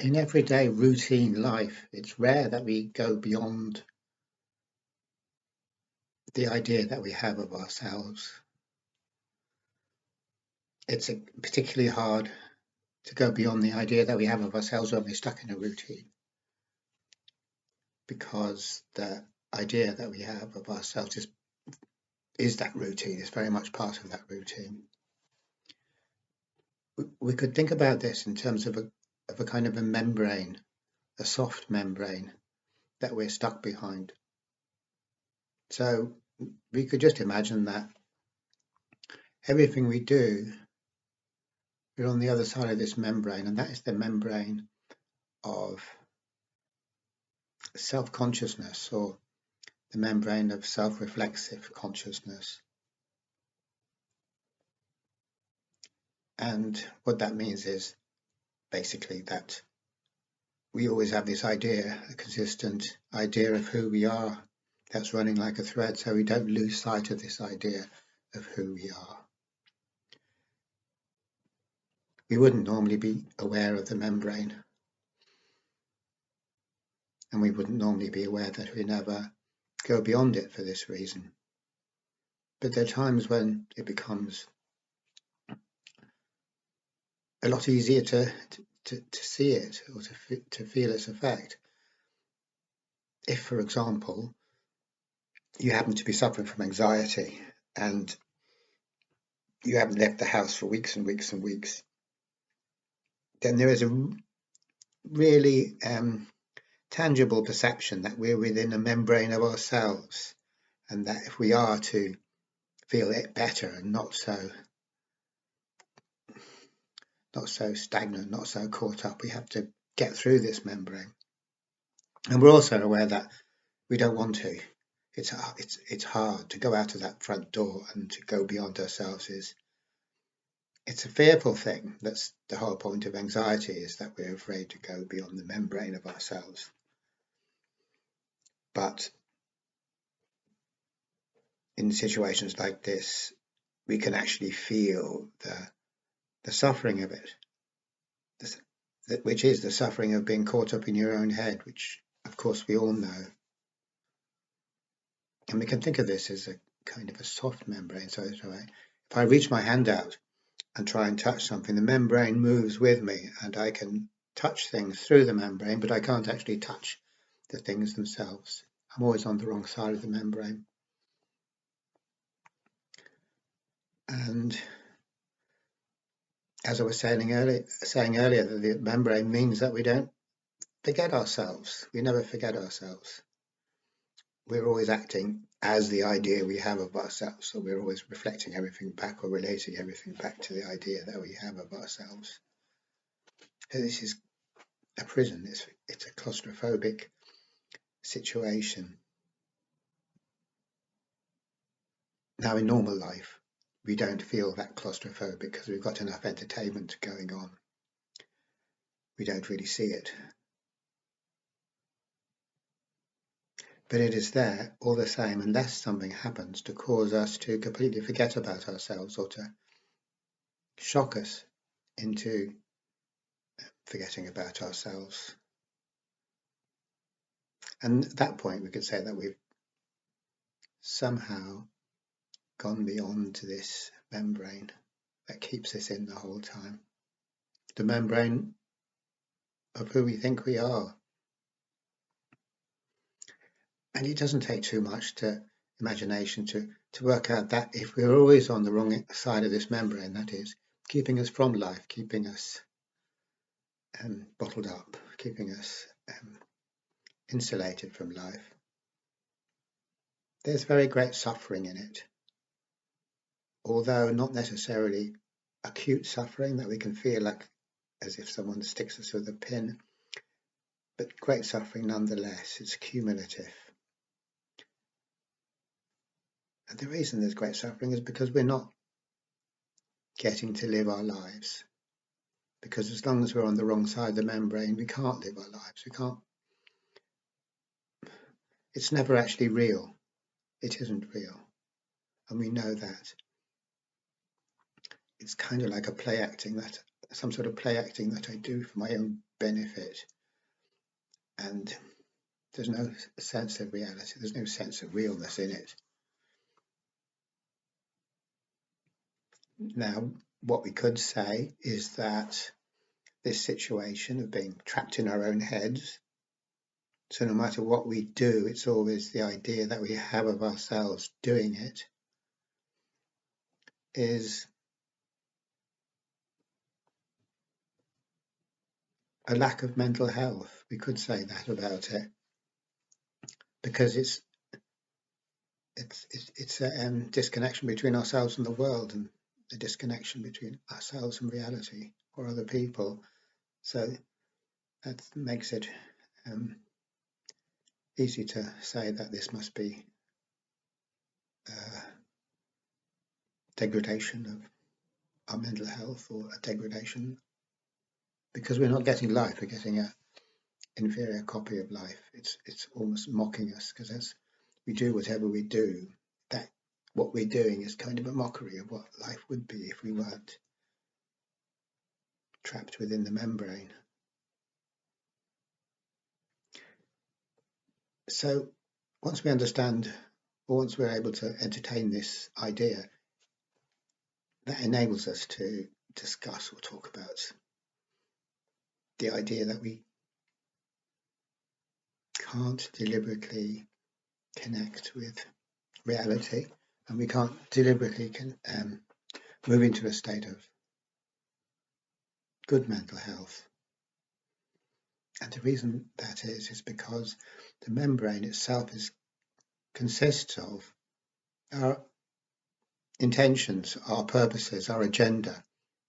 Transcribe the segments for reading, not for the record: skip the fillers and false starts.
In everyday routine life, it's rare that we go beyond the idea that we have of ourselves. It's particularly hard to go beyond the idea that we have of ourselves when we're stuck in a routine, because the idea that we have of ourselves is that routine, is very much part of that routine. We could think about this in terms of a kind of a membrane, a soft membrane that we're stuck behind. So we could just imagine that everything we do, we're on the other side of this membrane, and that is the membrane of self-consciousness, or the membrane of self-reflexive consciousness. And what that means is basically that we always have this idea, a consistent idea of who we are, that's running like a thread, so we don't lose sight of this idea of who we are. We wouldn't normally be aware of the membrane, and we wouldn't normally be aware that we never go beyond it for this reason. But there are times when it becomes a lot easier to see it, or to feel its effect. If, for example, you happen to be suffering from anxiety and you haven't left the house for weeks and weeks and weeks, then there is a really tangible perception that we're within a membrane of ourselves, and that if we are to feel it better and not so stagnant, not so caught up, we have to get through this membrane. And we're also aware that we don't want to. It's hard to go out of that front door, and to go beyond ourselves it's a fearful thing. That's the whole point of anxiety, is that we're afraid to go beyond the membrane of ourselves. But in situations like this, we can actually feel the suffering of it, which is the suffering of being caught up in your own head, which of course we all know. And we can think of this as a kind of a soft membrane. So if I reach my hand out and try and touch something, the membrane moves with me, and I can touch things through the membrane, but I can't actually touch the things themselves. I'm always on the wrong side of the membrane. And as I was saying earlier, that the membrane means that we don't forget ourselves. We never forget ourselves. We're always acting as the idea we have of ourselves. So we're always reflecting everything back, or relating everything back to the idea that we have of ourselves. So this is a prison. It's a claustrophobic situation. Now, in normal life, we don't feel that claustrophobic because we've got enough entertainment going on. We don't really see it. But it is there all the same, unless something happens to cause us to completely forget about ourselves, or to shock us into forgetting about ourselves. And at that point, we could say that we've somehow gone beyond this membrane that keeps us in the whole time. The membrane of who we think we are. And it doesn't take too much imagination to work out that if we're always on the wrong side of this membrane, that is, keeping us from life, keeping us bottled up, keeping us insulated from life, there's very great suffering in it. Although not necessarily acute suffering that we can feel like as if someone sticks us with a pin, but great suffering nonetheless. It's cumulative. And the reason there's great suffering is because we're not getting to live our lives. Because as long as we're on the wrong side of the membrane, we can't live our lives. We can't. It's never actually real. It isn't real. And we know that. It's kind of like a play acting, that some sort of play acting that I do for my own benefit, and there's no sense of reality, there's no sense of realness in it. Now, what we could say is that this situation of being trapped in our own heads, so no matter what we do, it's always the idea that we have of ourselves doing it, is a lack of mental health. We could say that about it, because it's a disconnection between ourselves and the world, and a disconnection between ourselves and reality or other people. So that makes it easy to say that this must be degradation of our mental health, or a degradation because we're not getting life, we're getting an inferior copy of life. It's almost mocking us, because as we do whatever we do, that what we're doing is kind of a mockery of what life would be if we weren't trapped within the membrane. So once we understand, or once we're able to entertain this idea, that enables us to discuss or talk about the idea that we can't deliberately connect with reality, and we can't deliberately move into a state of good mental health. And the reason that is because the membrane itself consists of our intentions, our purposes, our agenda.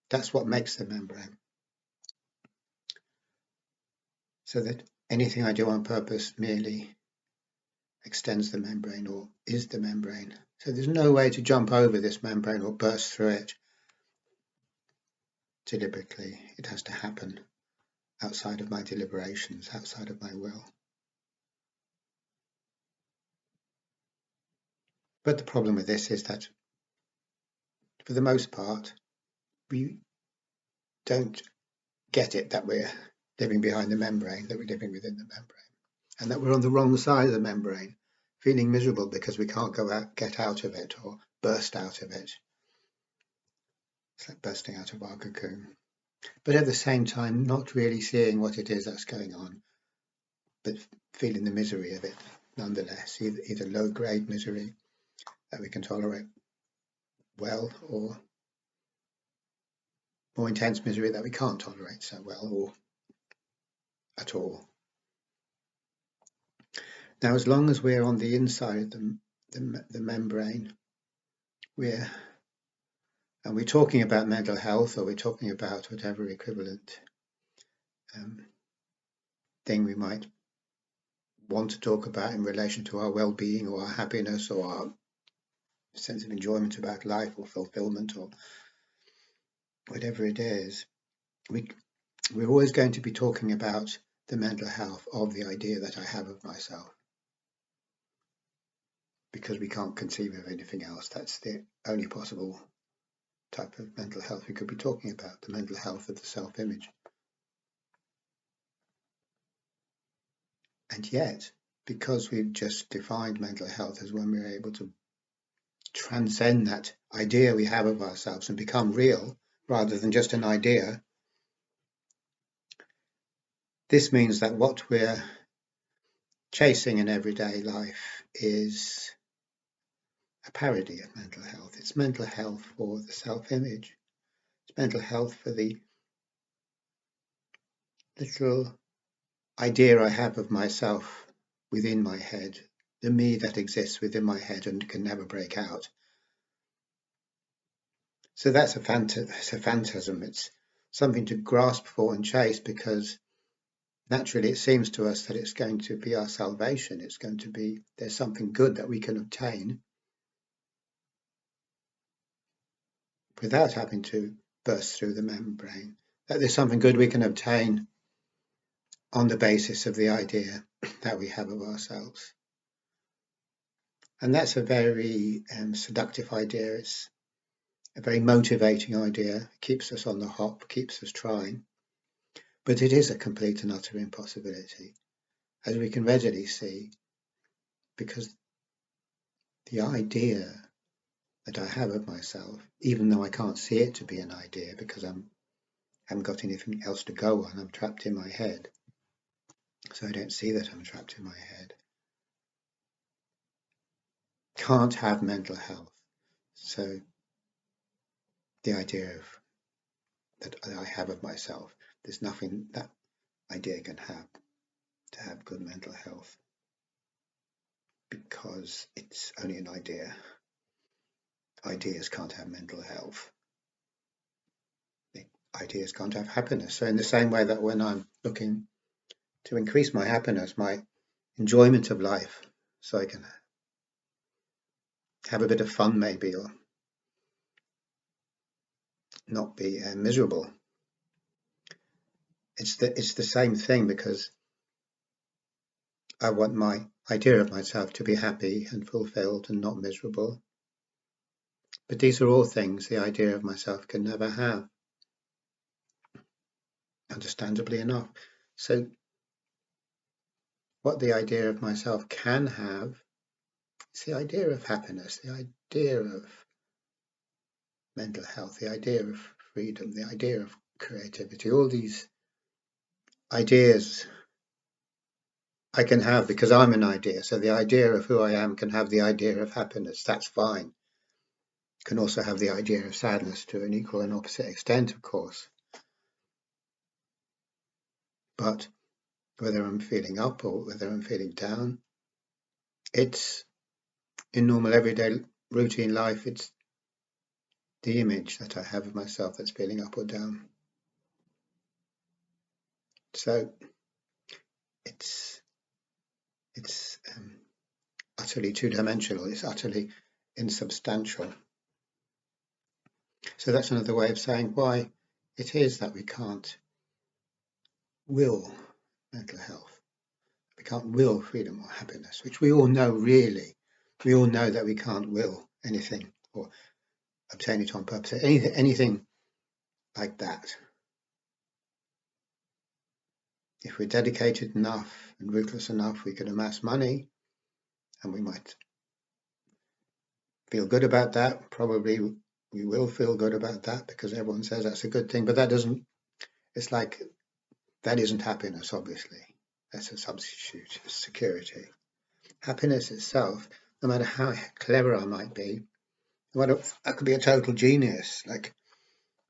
That's what makes the membrane. So that anything I do on purpose merely extends the membrane, or is the membrane. So there's no way to jump over this membrane or burst through it deliberately. It has to happen outside of my deliberations, outside of my will. But the problem with this is that, for the most part, we don't get it that we're living behind the membrane, that we're living within the membrane, and that we're on the wrong side of the membrane, feeling miserable because we can't get out of it, or burst out of it. It's like bursting out of our cocoon. But at the same time, not really seeing what it is that's going on, but feeling the misery of it nonetheless, either low-grade misery that we can tolerate well, or more intense misery that we can't tolerate so well, or at all. Now, as long as we're on the inside of the membrane, we're talking about mental health, or we're talking about whatever equivalent thing we might want to talk about in relation to our well-being, or our happiness, or our sense of enjoyment about life, or fulfillment, or whatever it is, we're always going to be talking about the mental health of the idea that I have of myself, because we can't conceive of anything else. That's the only possible type of mental health we could be talking about, the mental health of the self-image. And yet, because we've just defined mental health as when we're able to transcend that idea we have of ourselves and become real rather than just an idea, this means that what we're chasing in everyday life is a parody of mental health. It's mental health for the self-image. It's mental health for the literal idea I have of myself within my head, the me that exists within my head and can never break out. So that's a phantasm. It's something to grasp for and chase, because naturally it seems to us that it's going to be our salvation. It's going to be, there's something good that we can obtain without having to burst through the membrane, that there's something good we can obtain on the basis of the idea that we have of ourselves. And that's a very seductive idea. a very motivating idea, keeps us on the hop, keeps us trying, but it is a complete and utter impossibility, as we can readily see, because the idea that I have of myself, even though I can't see it to be an idea because I haven't got anything else to go on, I'm trapped in my head, so I don't see that I'm trapped in my head, can't have mental health. So the idea that I have of myself, there's nothing that idea can have to have good mental health, because it's only an idea. Ideas can't have mental health. Ideas can't have happiness. So in the same way that when I'm looking to increase my happiness, my enjoyment of life, so I can have a bit of fun maybe, or not be miserable, it's the same thing, because I want my idea of myself to be happy and fulfilled and not miserable. But these are all things the idea of myself can never have, understandably enough. So what the idea of myself can have is the idea of happiness, the idea of mental health, the idea of freedom, the idea of creativity. All these ideas I can have because I'm an idea. So the idea of who I am can have the idea of happiness. That's fine. Can also have the idea of sadness to an equal and opposite extent, of course. But whether I'm feeling up or whether I'm feeling down, it's in normal everyday routine life, it's the image that I have of myself that's feeling up or down. So it's utterly two-dimensional, it's utterly insubstantial. So that's another way of saying why it is that we can't will mental health. We can't will freedom or happiness, which we all know really. We all know that we can't will anything or obtain it on purpose, anything like that. If we're dedicated enough and ruthless enough, we can amass money, and we might feel good about that. Probably we will feel good about that because everyone says that's a good thing, but that doesn't, it's like, that isn't happiness, obviously. That's a substitute, security. Happiness itself, no matter how clever I might be, I could be a total genius, like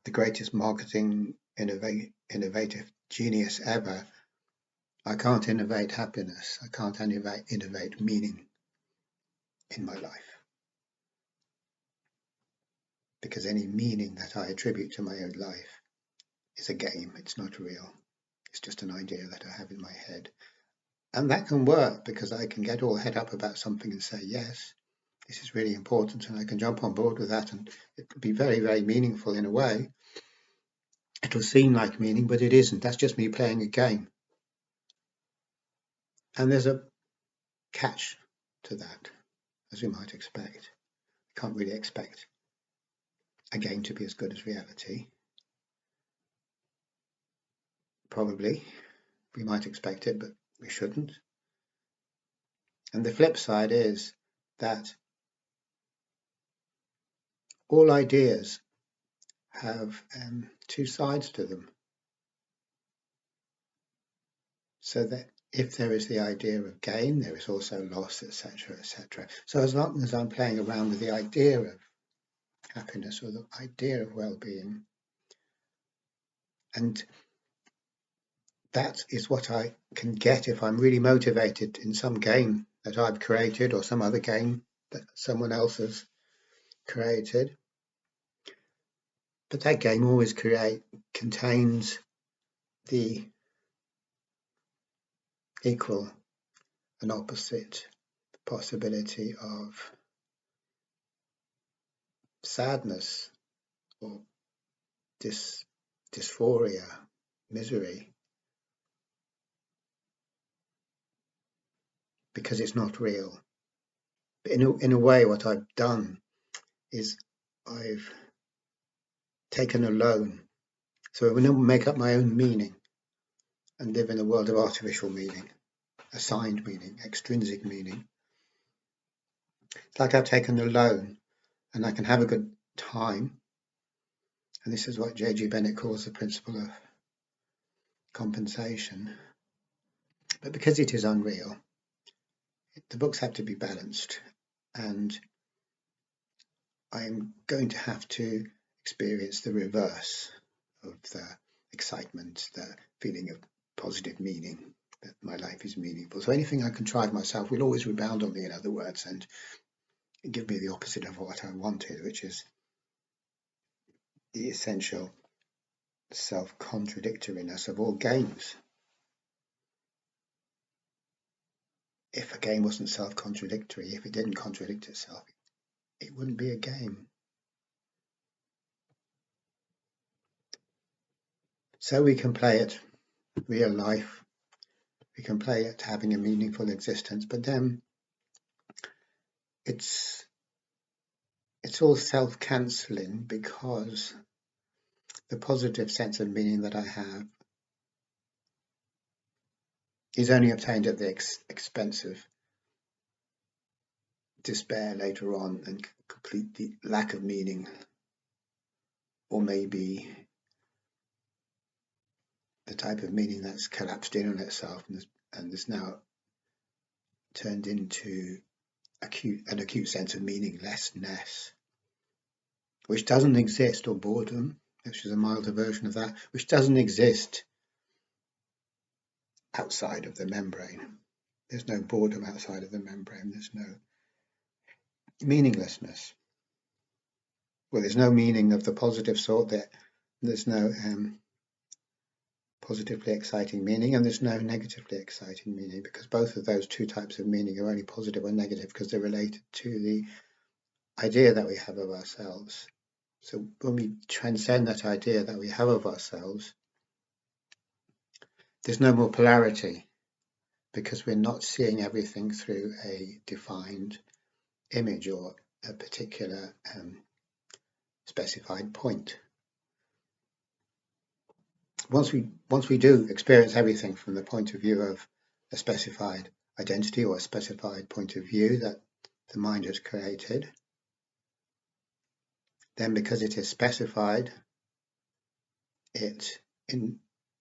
the greatest marketing innovative genius ever. I can't innovate happiness. I can't innovate meaning in my life, because any meaning that I attribute to my own life is a game. It's not real. It's just an idea that I have in my head. And that can work because I can get all head up about something and say, yes, this is really important, and I can jump on board with that, and it could be very, very meaningful in a way. It'll seem like meaning, but it isn't. That's just me playing a game. And there's a catch to that, as we might expect. You can't really expect a game to be as good as reality. Probably we might expect it, but we shouldn't. And the flip side is that all ideas have two sides to them. So that if there is the idea of gain, there is also loss, etc., etc. So as long as I'm playing around with the idea of happiness or the idea of well-being, and that is what I can get if I'm really motivated in some game that I've created or some other game that someone else has created. But that game always contains the equal and opposite possibility of sadness or dysphoria, misery, because it's not real. But in a way, what I've done is I've taken alone. So I will never make up my own meaning and live in a world of artificial meaning, assigned meaning, extrinsic meaning. It's like I've taken a loan and I can have a good time. And this is what J.G. Bennett calls the principle of compensation. But because it is unreal, the books have to be balanced. And I'm going to have to experience the reverse of the excitement, the feeling of positive meaning, that my life is meaningful. So anything I contrive myself will always rebound on me, in other words, and give me the opposite of what I wanted, which is the essential self-contradictoriness of all games. If a game wasn't self-contradictory, if it didn't contradict itself, it wouldn't be a game. So we can play it real life, we can play it having a meaningful existence, but then it's all self-cancelling, because the positive sense of meaning that I have is only obtained at the expense of despair later on and complete lack of meaning, or maybe the type of meaning that's collapsed in on itself and is now turned into an acute sense of meaninglessness, which doesn't exist, or boredom, which is a milder version of that, which doesn't exist outside of the membrane. There's no boredom outside of the membrane. There's no meaninglessness. Well, there's no meaning of the positive sort. There's no positively exciting meaning, and there's no negatively exciting meaning, because both of those two types of meaning are only positive or negative because they're related to the idea that we have of ourselves. So when we transcend that idea that we have of ourselves, there's no more polarity, because we're not seeing everything through a defined image or a particular specified point. Once we do experience everything from the point of view of a specified identity or a specified point of view that the mind has created, then because it is specified, it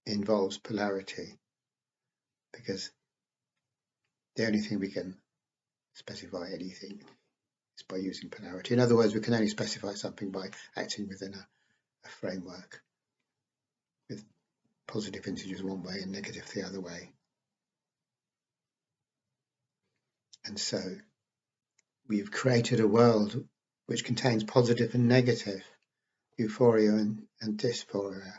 involves polarity, because the only thing we can specify anything is by using polarity. In other words, we can only specify something by acting within a framework, with positive integers one way and negative the other way. And so we've created a world which contains positive and negative, euphoria and dysphoria.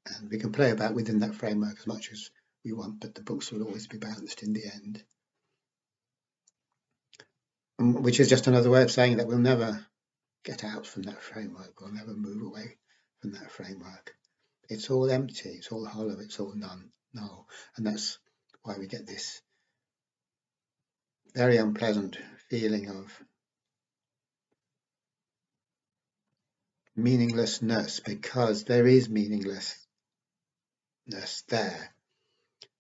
And we can play about within that framework as much as we want, but the books will always be balanced in the end. Which is just another way of saying that we'll never get out from that framework, we'll never move away from that framework. It's all empty, it's all hollow, it's all null. And that's why we get this very unpleasant feeling of meaninglessness, because there is meaninglessness there,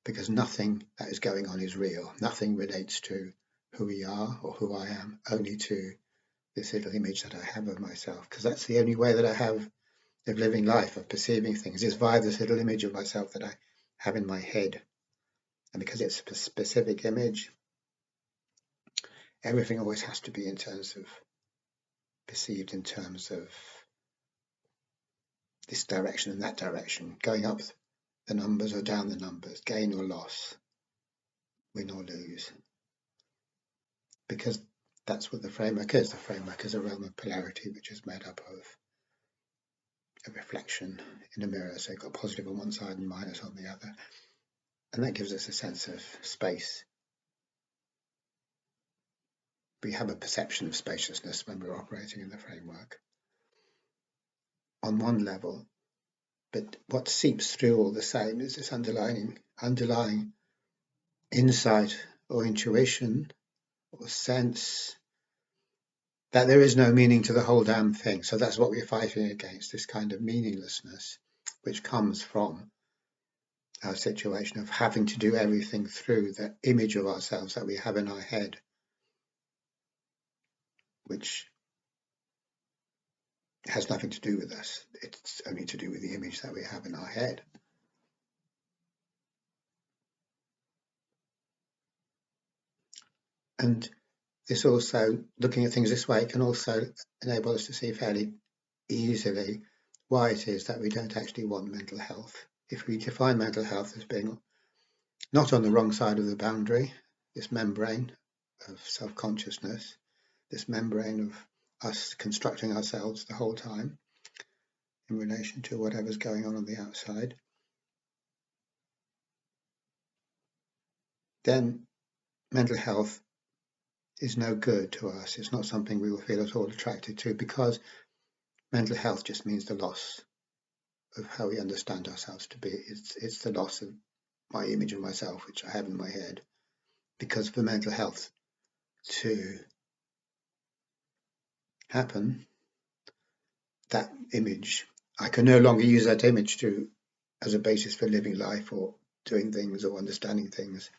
because nothing that is going on is real. Nothing relates to who we are or who I am, only to this little image that I have of myself, because that's the only way that I have of living life, of perceiving things, is via this little image of myself that I have in my head. And because it's a specific image, everything always has to be in terms of perceived in terms of this direction and that direction, going up the numbers or down the numbers, gain or loss, win or lose. Because that's what the framework is. The framework is a realm of polarity, which is made up of a reflection in a mirror. So you've got positive on one side and minus on the other. And that gives us a sense of space. We have a perception of spaciousness when we're operating in the framework on one level, but what seeps through all the same is this underlying insight or intuition or sense that there is no meaning to the whole damn thing. So that's what we're fighting against, this kind of meaninglessness, which comes from our situation of having to do everything through the image of ourselves that we have in our head, which has nothing to do with us. It's only to do with the image that we have in our head. And this also, looking at things this way, can also enable us to see fairly easily why it is that we don't actually want mental health. If we define mental health as being not on the wrong side of the boundary, this membrane of self-consciousness, this membrane of us constructing ourselves the whole time in relation to whatever's going on the outside, then mental health is no good to us. It's not something we will feel at all attracted to, because mental health just means the loss of how we understand ourselves to be. It's the loss of my image of myself, which I have in my head. Because for mental health to happen, that image, I can no longer use that image as a basis for living life or doing things or understanding things.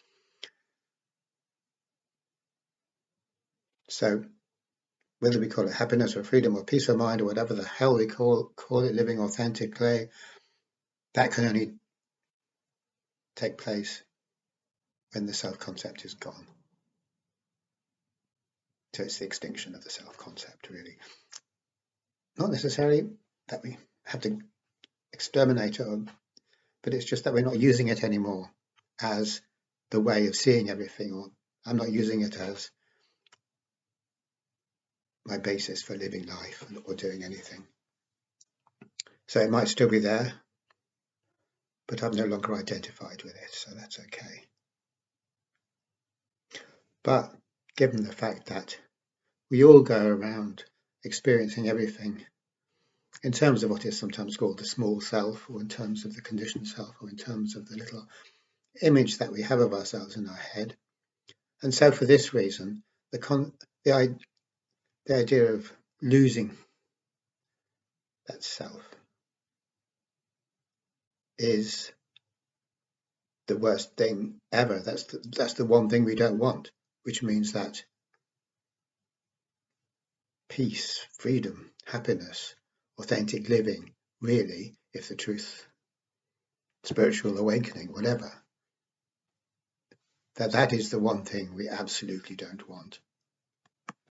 So whether we call it happiness or freedom or peace of mind or whatever the hell we call it, living authentically, that can only take place when the self-concept is gone. So it's the extinction of the self-concept, really. Not necessarily that we have to exterminate it, but it's just that we're not using it anymore as the way of seeing everything, or I'm not using it as my basis for living life or doing anything. So it might still be there, but I'm no longer identified with it, so that's okay. But given the fact that we all go around experiencing everything in terms of what is sometimes called the small self, or in terms of the conditioned self, or in terms of the little image that we have of ourselves in our head. And so for this reason, the idea of losing that self is the worst thing ever. That's the one thing we don't want, which means that peace, freedom, happiness, authentic living, really, if the truth, spiritual awakening, whatever, that is the one thing we absolutely don't want.